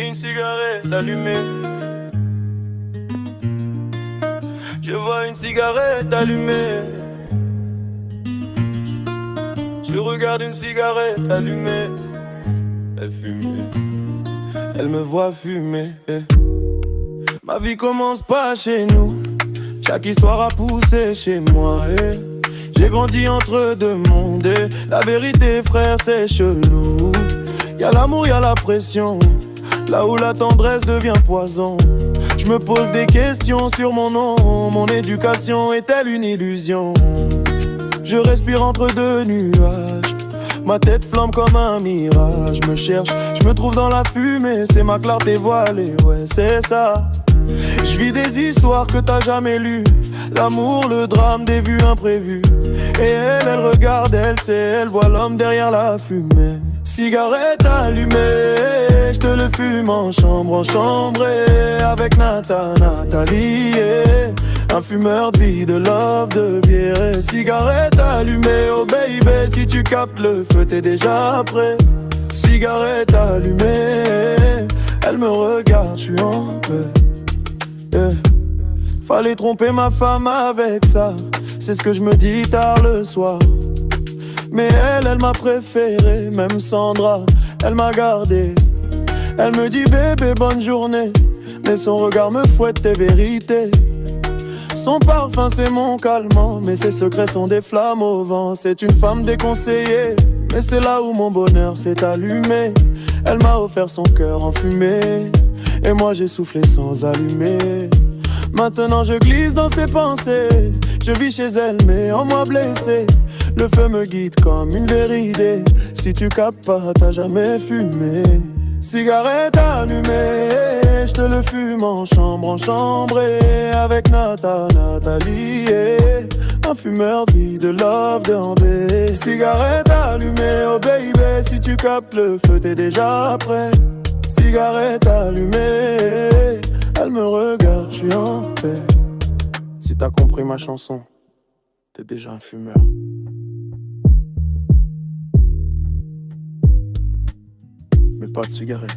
et une cigarette allumée. Je vois une cigarette allumée. Je regarde une cigarette allumée. Elle fumait, elle me voit fumer. Ma vie commence pas chez nous. Chaque histoire a poussé chez moi. J'ai grandi entre deux mondes. La vérité, frère, c'est chelou. Y'a l'amour, y'a la pression. Là où la tendresse devient poison. Je me pose des questions sur mon nom. Mon éducation est-elle une illusion? Je respire entre deux nuages. Ma tête flambe comme un mirage. Je me cherche, je me trouve dans la fumée. C'est ma clarté voilée, ouais c'est ça. Je vis des histoires que t'as jamais lues. L'amour, le drame, des vues imprévues. Et elle regarde, elle sait, elle voit l'homme derrière la fumée. Cigarette allumée, je te le fume en chambre, et avec Nathalie, un fumeur de vie, de love, de bière. Cigarette allumée, oh baby, si tu captes le feu, t'es déjà prêt. Cigarette allumée, elle me regarde, je suis en paix. Fallait tromper ma femme avec ça, c'est ce que je me dis tard le soir. Mais elle m'a préféré, même Sandra, elle m'a gardé. Elle me dit bébé bonne journée, mais son regard me fouette tes vérités. Son parfum c'est mon calmant, mais ses secrets sont des flammes au vent. C'est une femme déconseillée, mais c'est là où mon bonheur s'est allumé. Elle m'a offert son cœur en fumée, et moi j'ai soufflé sans allumer. Maintenant je glisse dans ses pensées. Je vis chez elle mais en moi blessé. Le feu me guide comme une vérité. Si tu captes pas, t'as jamais fumé. Cigarette allumée, je te le fume en chambre, et avec Nathalie, un fumeur de vie, de love, de ambé. Cigarette allumée, oh baby, si tu captes le feu, t'es déjà prêt. Cigarette allumée, elle me regarde, je suis en paix. Si t'as compris ma chanson, t'es déjà un fumeur. Mais pas de cigarette.